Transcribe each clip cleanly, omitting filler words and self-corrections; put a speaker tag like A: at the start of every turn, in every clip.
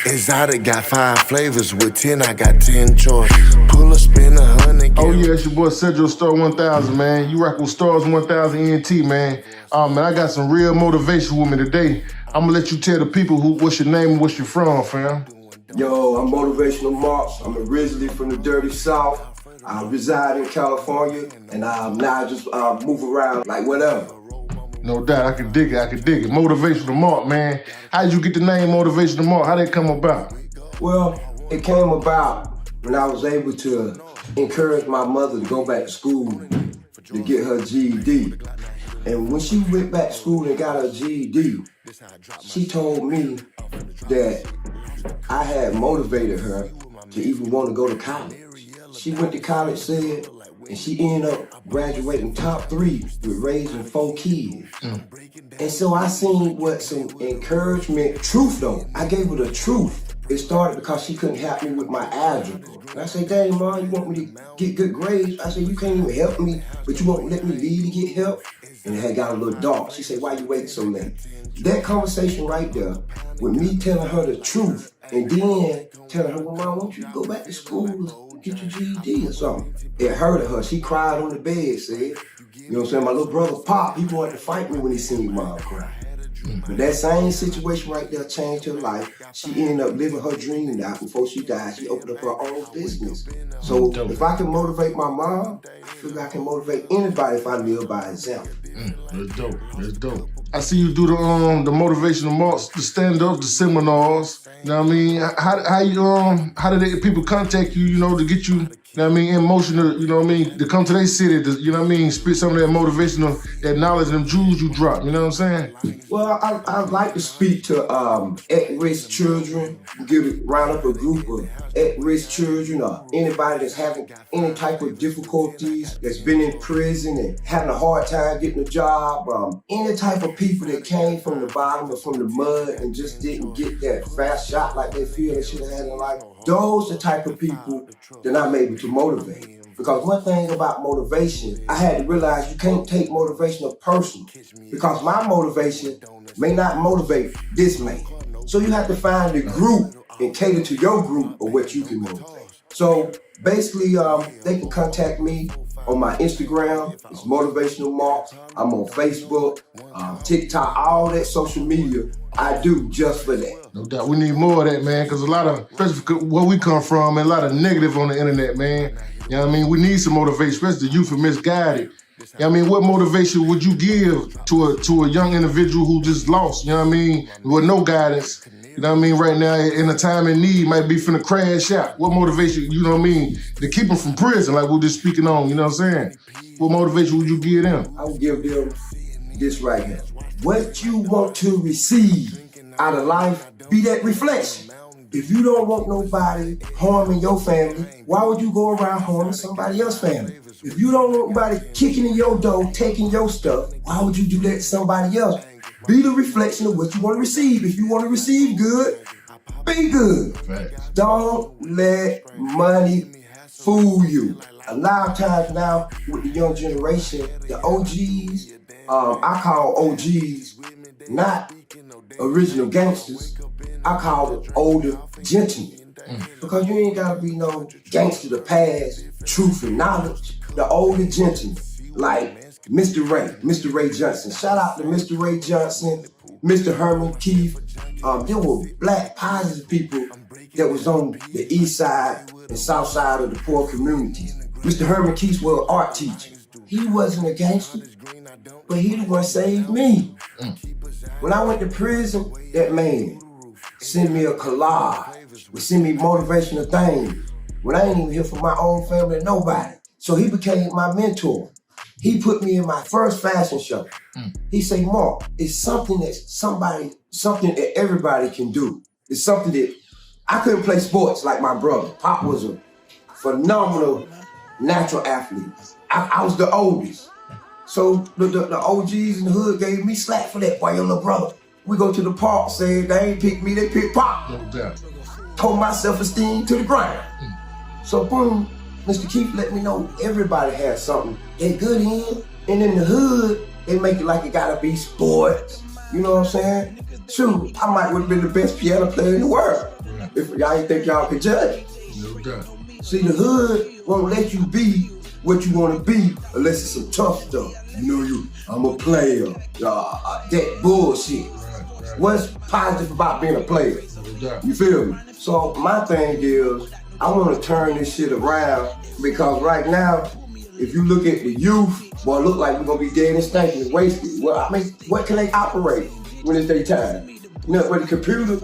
A: Exotic got 5 flavors, with 10 I got 10 choices. Pull a spin 100.
B: Oh yeah, it's your boy Cedro Star 1000, man. You rock with Stars 1000 ENT, man. Man, I got some real motivation with me today. I'm gonna let you tell the people what's your name and what's you from, fam.
C: Yo, I'm Motivational Marx. I'm originally from the dirty South. I reside in California, and now I just move around like whatever.
B: No doubt, I can dig it. Motivational Mark, man. How did you get the name Motivational Mark? How did it come about?
C: Well, it came about when I was able to encourage my mother to go back to school to get her GED. And when she went back to school and got her GED, she told me that I had motivated her to even want to go to college. She went to college, said, and she ended up graduating top 3 with raising 4 kids. And so I seen what some encouragement, truth though. I gave her the truth. It started because she couldn't help me with my algebra. And I said, dang, Mom, you want me to get good grades? I said, you can't even help me, but you won't let me leave to get help? And it had got a little dark. She said, why you waiting so late? That conversation right there, with me telling her the truth, and then telling her, well, Mom, why don't you go back to school and get your GED or something? It hurted her. She cried on the bed, said, you know what I'm saying? My little brother Pop, he wanted to fight me when he seen Mom cry. But that same situation right there changed her life. She ended up living her dream out. Before she died, she opened up her own business. So if I can motivate my mom, I feel I can motivate anybody if I live by example.
B: That's dope. I see you do the motivational marks, the stand-ups, the seminars. You know what I mean? How did people contact you, you know, to get you, you know what I mean, emotional, you know what I mean, to come to their city, to, you know what I mean, spit some of that motivational, that knowledge and them jewels you drop, you know what I'm saying?
C: Well, I like to speak to at-risk children, round up a group of at-risk children or anybody that's having any type of difficulties, that's been in prison and having a hard time getting a job, any type of people that came from the bottom or from the mud and just didn't get that fast shot like they feel they should have had in life. Those are the type of people that I'm able to motivate. Because one thing about motivation, I had to realize you can't take motivation personal. Because my motivation may not motivate this man. So you have to find the group and cater to your group of what you can motivate. So basically, they can contact me on my Instagram. It's Motivational Marx. I'm on Facebook, TikTok, all that social media. I do just for that.
B: No doubt. We need more of that, man, because a lot of, especially where we come from, man, a lot of negative on the internet, man. You know what I mean? We need some motivation, especially the youth are misguided. You know what I mean? What motivation would you give to a young individual who just lost, you know what I mean, with no guidance? You know what I mean? Right now, in a time of need, might be finna crash out. What motivation, you know what I mean, to keep them from prison, like we're just speaking on, you know what I'm saying? What motivation would you give them?
C: I would give them this right here. What you want to receive out of life, be that reflection. If you don't want nobody harming your family, why would you go around harming somebody else's family? If you don't want nobody kicking in your door, taking your stuff, why would you do that to somebody else? Be the reflection of what you want to receive. If you want to receive good, be good.
B: Right.
C: Don't let money fool you. A lot of times now with the young generation, the OGs, I call OGs not original gangsters. I call them older gentlemen. Because you ain't gotta be no gangster to pass truth and knowledge. The older gentlemen, like Mr. Ray Johnson. Shout out to Mr. Ray Johnson, Mr. Herman Keith. There were black positive people that was on the east side and south side of the poor communities. Mr. Herman Keith was an art teacher. He wasn't a gangster, but he the one saved me. When I went to prison, that man sent me a collage, would send me motivational things when I ain't even here for my own family or nobody. So he became my mentor. He put me in my first fashion show. He said, Mark, it's something that everybody can do. It's something that I couldn't play sports like my brother. Pop was a phenomenal natural athlete. I was the oldest. So the OGs in the hood gave me slack for that, boy, your little brother. We go to the park, say they ain't pick me, they pick Pop.
B: No doubt.
C: Told my self-esteem to the ground. So boom, Mr. Keith let me know everybody has something they good in. And in the hood, they make it like it gotta be sports. You know what I'm saying? Shoot, I might would have been the best piano player in the world. if y'all ain't think y'all could judge.
B: No doubt.
C: See, the hood won't let you be what you want to be unless it's some tough stuff. I'm a player. That bullshit.
B: Right.
C: What's positive about being a player?
B: No doubt.
C: You feel me? So my thing is, I want to turn this shit around because right now, if you look at the youth, boy, it look like we're going to be dead and stinking and wasted. Well, I mean, what can they operate when it's daytime? With the computer,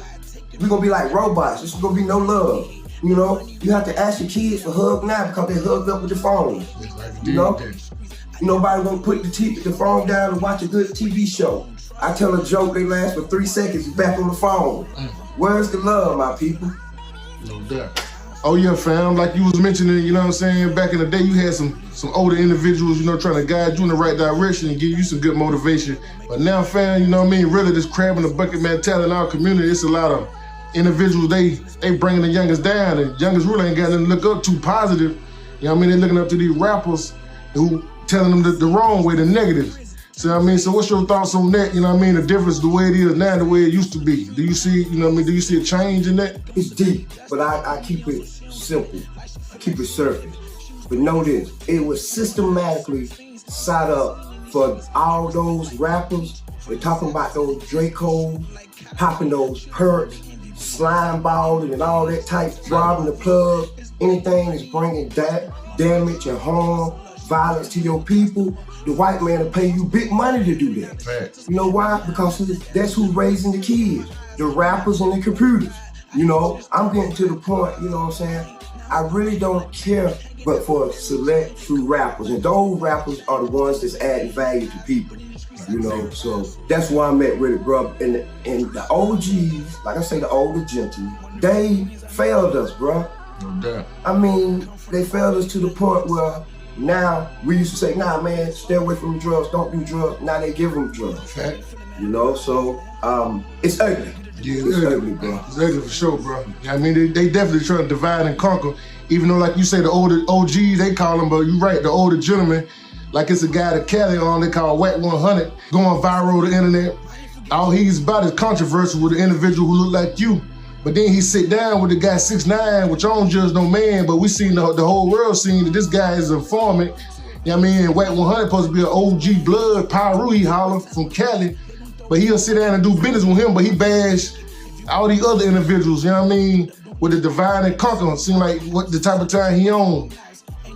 C: we're going to be like robots. There's going to be no love. You know, you have to ask your kids for hug now because they hugged up with the phone. You know, nobody won't put the phone down and watch a good TV show. I tell a joke, they last for 3 seconds, you're back on the phone. Where's the love, my people?
B: No doubt. Oh yeah, fam, like you was mentioning, you know what I'm saying, back in the day you had some older individuals, you know, trying to guide you in the right direction and give you some good motivation. But now, fam, you know what I mean, really this crab in the bucket mentality in our community, it's a lot of individuals, they bringing the youngest down, and youngest really ain't got nothing to look up to positive. You know what I mean, they looking up to these rappers who telling them the wrong way, the negative. So I mean, so what's your thoughts on that? You know what I mean, the difference, the way it is now, the way it used to be. Do you see, you know what I mean, do you see a change in that?
C: It's deep, but I keep it simple. I keep it surface. But know this, it was systematically set up for all those rappers. They're talking about those Dracos, popping those perks, slime balling and all that type, robbing the plug. Anything that's bringing damage and harm, violence to your people, the white man will pay you big money to do that.
B: Right.
C: You know why? Because that's who's raising the kids, the rappers and the computers. You know, I'm getting to the point, you know what I'm saying? I really don't care but for select few rappers. And those rappers are the ones that's adding value to people. You know, so that's why I'm at with it, bro. And the OGs, like I say, the older gentlemen, they failed us, bro.
B: No doubt.
C: I mean, they failed us to the point where now we used to say, nah, man, stay away from drugs, don't do drugs. Now they give them drugs.
B: Okay.
C: You know, so it's ugly.
B: Yeah,
C: it's ugly, bro.
B: It's ugly for sure, bro. I mean, they definitely trying to divide and conquer. Even though, like you say, the older OGs, they call them, but you're right, the older gentlemen, like it's a guy that Cali on, they call Whack 100, going viral on the internet. All he's about is controversy with an individual who look like you. But then he sit down with the guy 6ix9ine, which I don't judge no man, but we seen the whole world seen that this guy is a informant. You know what I mean? Whack 100 supposed to be an OG blood, Pyru, he holler from Cali. But he'll sit down and do business with him, but he bash all the other individuals, you know what I mean? With the divide and conquer, seem like what the type of time he on.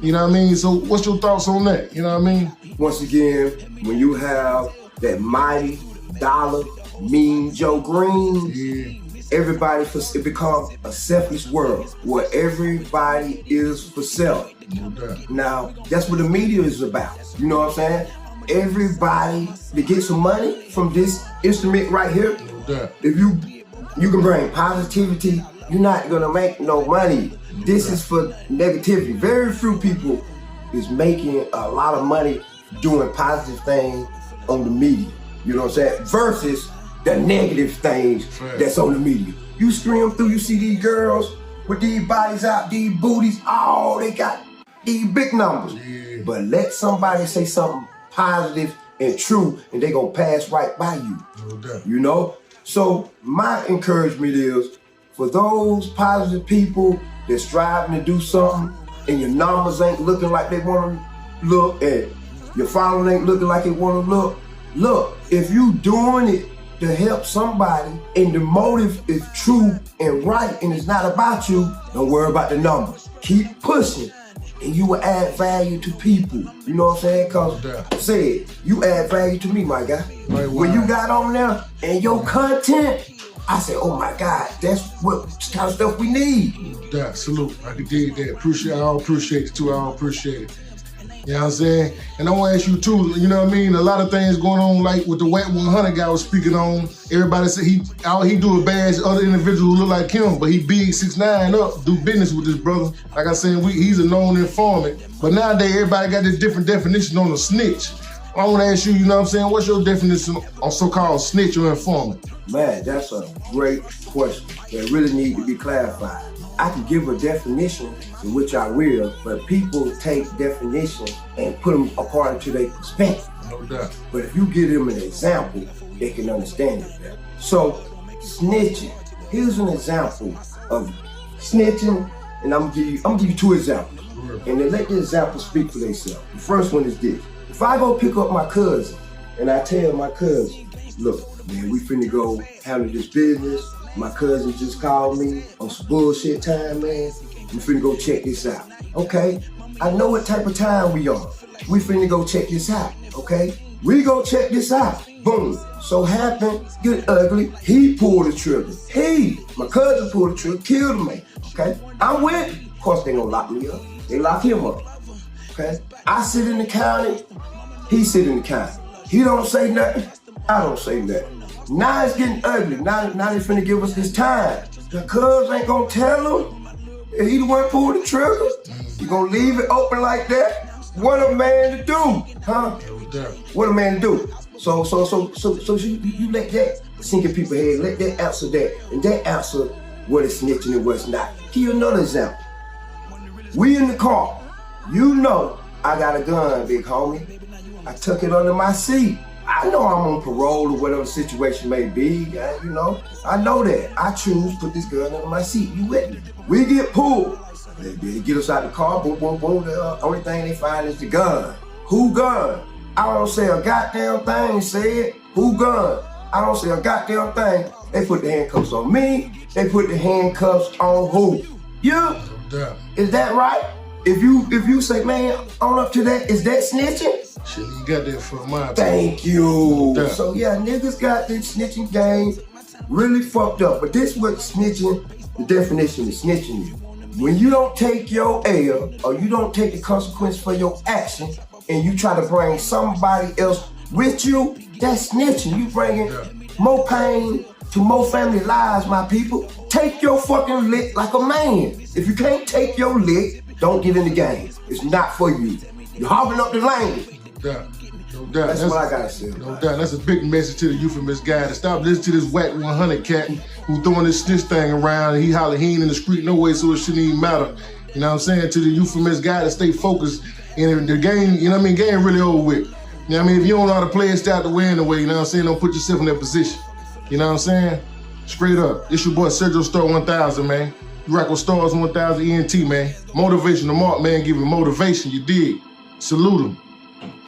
B: You know what I mean? So what's your thoughts on that? You know what I mean?
C: Once again, when you have that mighty dollar, mean Joe Green, everybody, it becomes a selfish world where everybody is for self. Now, that's what the media is about. You know what I'm saying? Everybody to get some money from this instrument right here. If you can bring positivity, you're not gonna make no money. This is for negativity. Very few people is making a lot of money doing positive things on the media. You know what I'm saying? Versus the negative things that's on the media. You scream through, you see these girls with these bodies out, these booties, oh, they got these big numbers. But let somebody say something positive and true, and they gonna pass right by you. You know? So my encouragement is, for those positive people that's striving to do something, and your numbers ain't looking like they wanna look, and your following ain't looking like they wanna look, if you doing it to help somebody, and the motive is true and right, and it's not about you, don't worry about the numbers. Keep pushing, and you will add value to people. You know what I'm saying? Cause say it, you add value to me, my guy. When you got on there and your content, I said, oh my God, that's what kind of stuff we need.
B: Salute, I can dig that. I all appreciate it too, I all appreciate it. You know what I'm saying? And I want to ask you too, you know what I mean? A lot of things going on, like with the Whack 100 guy was speaking on. Everybody said all he do is bash other individuals who look like him, but he big 6ix9ine up, do business with this brother. Like I said, he's a known informant. But nowadays, everybody got this different definition on a snitch. I want to ask you, you know what I'm saying? What's your definition on so-called snitch or informant?
C: Man, that's a great question that really need to be clarified. I can give a definition, in which I will, but people take definitions and put them according to their perspective.
B: No doubt.
C: But if you give them an example, they can understand it better. So, snitching. Here's an example of snitching, and I'm gonna give you 2 examples. And then let the examples speak for themselves. The first one is this. If I go pick up my cousin, and I tell my cousin, look, man, we finna go handle this business. My cousin just called me on some bullshit time, man. We finna go check this out. Okay, I know what type of time we on. We finna go check this out, okay? We go check this out. Boom. So happened, get ugly, he pulled the trigger. My cousin pulled the trigger, killed me, okay? I'm with him. Of course they gonna lock me up. They lock him up, okay? I sit in the county, he sit in the county. He don't say nothing, I don't say nothing. Now it's getting ugly. Now they finna give us this time. The cuz ain't gonna tell him he the one pulled the trigger. You gonna leave it open like that? What a man to do, huh? What a man to do. So you let that sink in people's head. Let that answer that, and that answer what is snitching and what's not. Give you another example. We in the car. You know I got a gun, big homie. I tuck it under my seat. I know I'm on parole or whatever the situation may be. You know, I know that. I choose to put this gun under my seat. You with me? We get pulled. They get us out the car, boom, boom, boom. The only thing they find is the gun. Who gun? I don't say a goddamn thing, said. Who gun? I don't say a goddamn thing. They put the handcuffs on me. They put the handcuffs on who? You? Is that right? If you say, man, on up to that, is that snitching?
B: Shit, you got that from my
C: Thank you. So yeah, niggas got this snitching game really fucked up. But this what snitching, the definition of snitching is. When you don't take your L or you don't take the consequence for your action and you try to bring somebody else with you, that's snitching. You bringing more pain to more family lives, my people. Take your fucking lick like a man. If you can't take your lick, don't get in the game. It's not for you. You're hopping up the lane.
B: No doubt.
C: That's what I gotta say.
B: No doubt. That's a big message to the youth from this guy to stop listening to this whack 100 cat who throwing this snitch thing around and he holler he ain't in the street no way, so it shouldn't even matter. You know what I'm saying? To the youth from this guy to stay focused in the game, you know what I mean? Game really over with. You know what I mean? If you don't know how to play it, start to win the way, you know what I'm saying? Don't put yourself in that position. You know what I'm saying? Straight up. It's your boy Sergio Star 1000, man. You rock with Stars 1000 ENT, man. Motivational Marx, man, give you motivation, you dig? Salute him.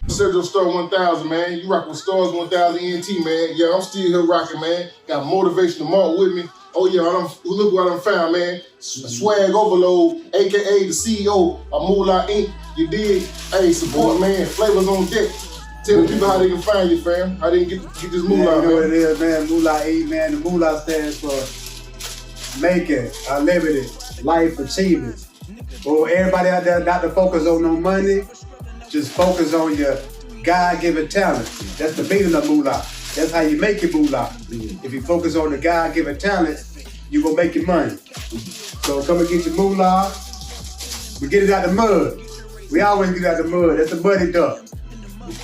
B: Sergio Star 1000, man. You rock with Stars 1000 ENT, man. Yeah, I'm still here rocking, man. Got Motivational Marx with me. Oh yeah, look what I done found, man. Swag Overload, AKA the CEO of MULA Inc. You dig? Hey, support, man. Flavors on deck. Tell the people how they can find you, fam. How they can get this MULA, man.
D: You know what it is, man. MULA Inc., man. The MULA stands for Making Unlimited Life Achievements. For everybody out there not to focus on no money, just focus on your God-given talent. That's the meaning of MULA. That's how you make your MULA. If you focus on the God-given talent, you gonna make your money. So come and get your MULA. We get it out the mud. We always get it out the mud. That's the muddy duck.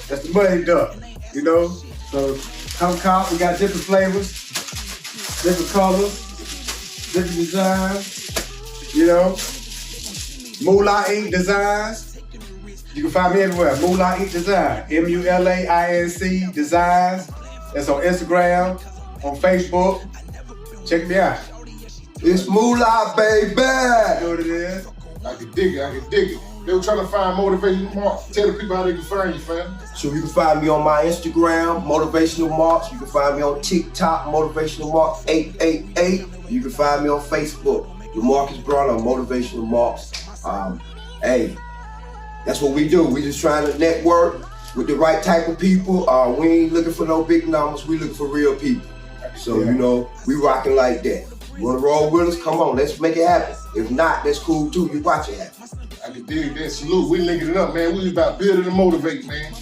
D: That's the muddy duck, you know? So come cop, we got different flavors, different colors, different designs, you know? MULA Inc. Designs. You can find me everywhere. MULA Inc. Design. MULAINC Designs. That's on Instagram, on Facebook. Check me out.
C: It's MULA, baby.
D: You know what it is?
B: I can dig it. They were trying to find Motivational Marx. Tell the people how they can find you, fam.
C: So you can find me on my Instagram, Motivational Marx. You can find me on TikTok, Motivational Marx 888. You can find me on Facebook, LaMarcus Brown on Motivational Marx. Hey, that's what we do. We just trying to network with the right type of people. We ain't looking for no big numbers. We looking for real people. So, you know, we rocking like that. You wanna roll with us? Come on, let's make it happen. If not, that's cool too. You watch it happen.
B: I can dig that. Salute. We linking it up, man. We about building and motivate, man.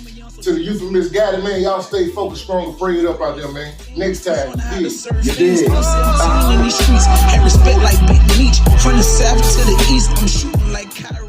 B: To the youth of misguided, man, y'all stay focused, strong, and prayed up out there, man. Next time, you dig.
C: You dig.
E: In these streets, I respect like Big Meech. From the south to the east, I'm shooting like Kyrie.